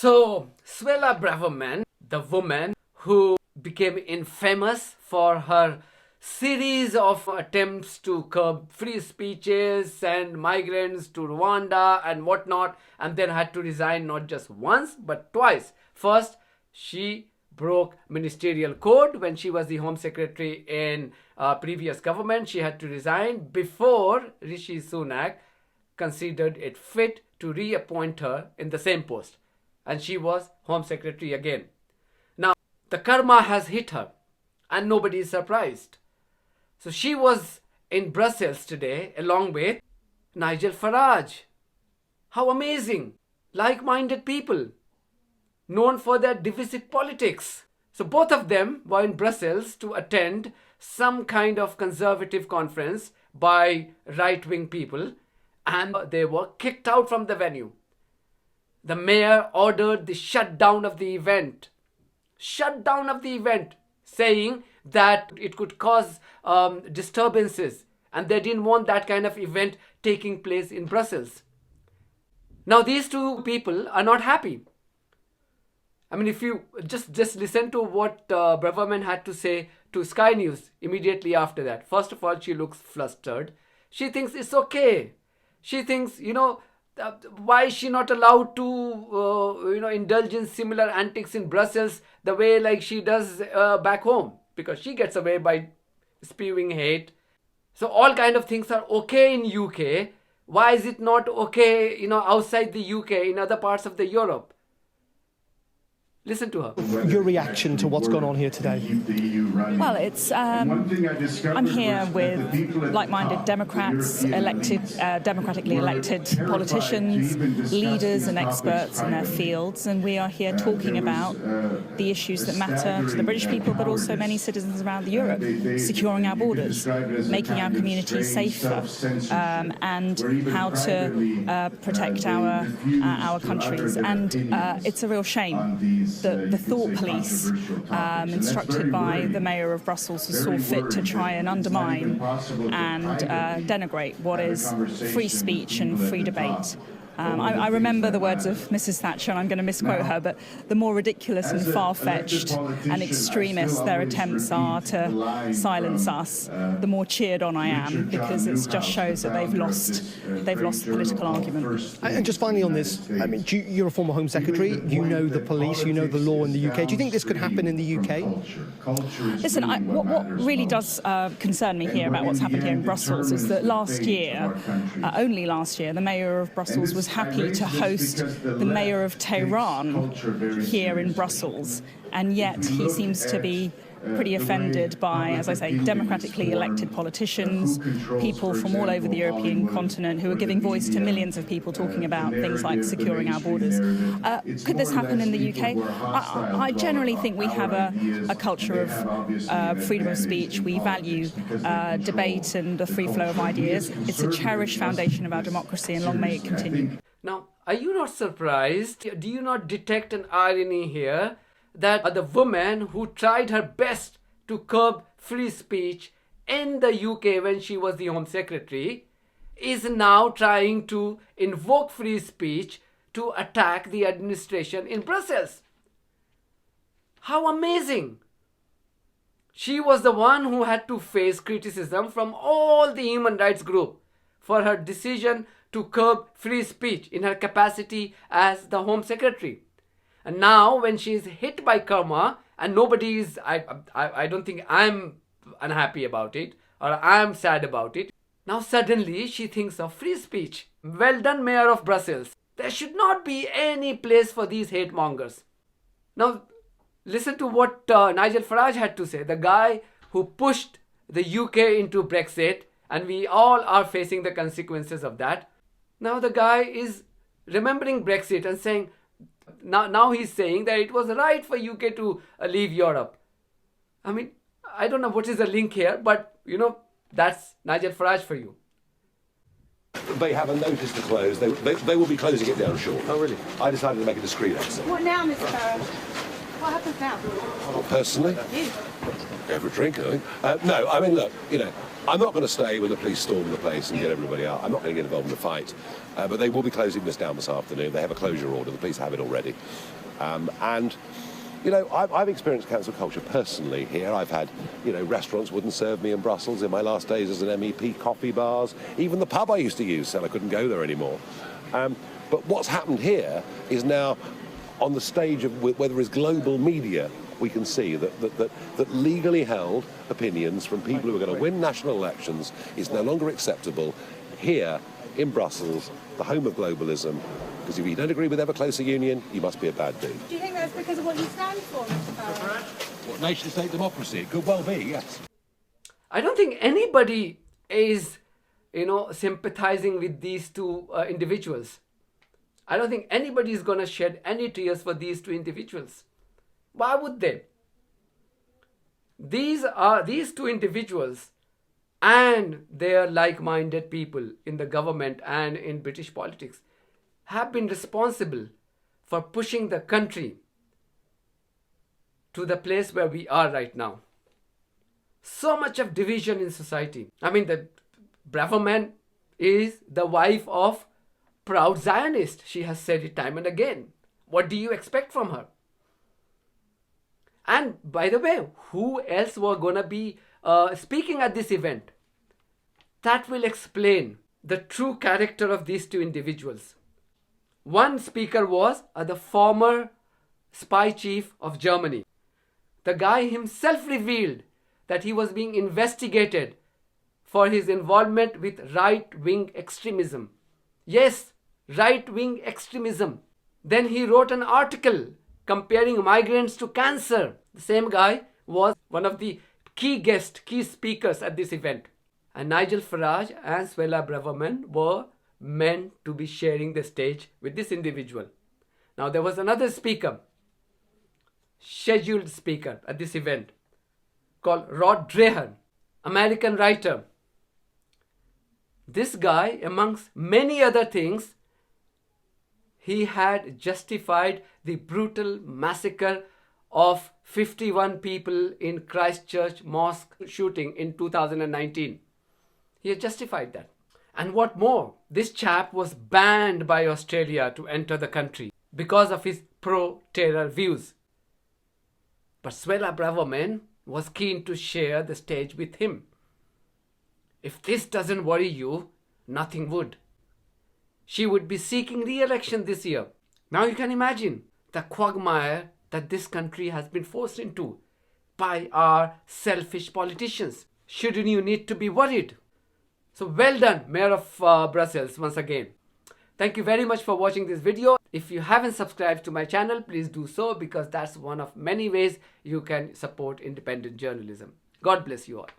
So, Suella Braverman, the woman who became infamous for her series of attempts to curb free speeches, send migrants to Rwanda and whatnot, and then had to resign not just once but twice. First, she broke ministerial code when she was the Home Secretary in previous government. She had to resign before Rishi Sunak considered it fit to reappoint her in the same post. And she was Home Secretary again. Now, the karma has hit her and nobody is surprised. So she was in Brussels today along with Nigel Farage. How amazing! Like-minded people, known for their divisive politics. So both of them were in Brussels to attend some kind of conservative conference by right-wing people, and they were kicked out from the venue. The mayor ordered the shutdown of the event. Shutdown of the event, saying that it could cause disturbances, and they didn't want that kind of event taking place in Brussels. Now these two people are not happy. I mean, if you just listen to what Braverman had to say to Sky News immediately after that. First of all, she looks flustered. She thinks it's okay. She thinks, why is she not allowed to, indulge in similar antics in Brussels the way like she does back home? Because she gets away by spewing hate. So all kind of things are okay in UK. Why is it not okay, outside the UK, in other parts of the Europe? Listen to her. Your reaction to what's gone on here today? Well, I'm here with like-minded Democrats, democratically elected politicians, leaders and experts in their fields, and we are here talking about the issues that matter to the British people, but also many citizens around Europe, securing our borders, making our communities safer, and how to protect our countries. And it's a real shame the thought police, instructed by the Mayor of Brussels, saw fit to try and undermine and denigrate what is free speech and free debate. I remember the words of Mrs. Thatcher, and I'm going to misquote her, but the more ridiculous and far-fetched and extremist their attempts are to silence us, the more cheered on I am, because it just shows that they've lost the political argument. And just finally on this, I mean, you're a former Home Secretary, you know the police, you know the law in the UK. Do you think this could happen in the UK? Listen, what really does concern me here about what's happened here in Brussels is that last year, only last year, the Mayor of Brussels was happy to host the Mayor of Tehran here in Brussels, and yet he seems to be pretty offended by, as I say, democratically elected politicians, people from all over the European continent who are giving voice to millions of people talking about things like securing our borders. Could this happen in the UK? I generally think we have a culture of freedom of speech. We value debate and the free flow of ideas. It's a cherished foundation of our democracy, and long may it continue. Now, are you not surprised? Do you not detect an irony here that the woman who tried her best to curb free speech in the UK when she was the Home Secretary is now trying to invoke free speech to attack the administration in Brussels? How amazing! She was the one who had to face criticism from all the human rights group for her decision to curb free speech in her capacity as the Home Secretary. And now when she is hit by karma, and nobody is, I don't think I'm unhappy about it or I'm sad about it. Now suddenly she thinks of free speech. Well done, Mayor of Brussels. There should not be any place for these hate mongers. Now listen to what Nigel Farage had to say, the guy who pushed the UK into Brexit, and we all are facing the consequences of that. Now the guy is remembering Brexit and saying, now he's saying that it was right for UK to leave Europe. I mean, I don't know what is the link here, but that's Nigel Farage for you. They have a notice to close. They will be closing it down shortly. Oh, really? I decided to make a discreet exit. What now, Mr. Farage? What happens now? Not personally. You? go for a drink, I think. No, I mean, look, I'm not going to stay when the police storm the place and get everybody out. I'm not going to get involved in the fight. But they will be closing this down this afternoon. They have a closure order. The police have it already. I've experienced cancel culture personally here. I've had, restaurants wouldn't serve me in Brussels in my last days as an MEP, coffee bars. Even the pub I used to use said I couldn't go there anymore. But what's happened here is now on the stage of where there is global media, we can see that legally held opinions from people who are going to win national elections is no longer acceptable here in Brussels, the home of globalism, because if you don't agree with ever closer union, you must be a bad dude. Do you think that's because of what you stand for, Mr. Farage? What, nation-state democracy? It could well be, yes. I don't think anybody is, sympathizing with these two individuals. I don't think anybody is going to shed any tears for these two individuals. Why would they? These two individuals and their like-minded people in the government and in British politics have been responsible for pushing the country to the place where we are right now. So much of division in society. I mean, the Braverman is the wife of proud Zionist. She has said it time and again. What do you expect from her? And by the way, who else were going to be speaking at this event? That will explain the true character of these two individuals. One speaker was the former spy chief of Germany. The guy himself revealed that he was being investigated for his involvement with right-wing extremism. Yes, right-wing extremism. Then he wrote an article comparing migrants to cancer. The same guy was one of the key speakers at this event. And Nigel Farage and Suella Braverman were meant to be sharing the stage with this individual. Now there was another scheduled speaker at this event called Rod Dreher, American writer. This guy, amongst many other things, he had justified the brutal massacre of 51 people in Christchurch mosque shooting in 2019. He had justified that. And what more, this chap was banned by Australia to enter the country because of his pro-terror views. But Suella Braverman was keen to share the stage with him. If this doesn't worry you, nothing would. She would be seeking re-election this year. Now you can imagine the quagmire that this country has been forced into by our selfish politicians. Shouldn't you need to be worried? So well done, Mayor of Brussels, once again. Thank you very much for watching this video. If you haven't subscribed to my channel, please do so, because that's one of many ways you can support independent journalism. God bless you all.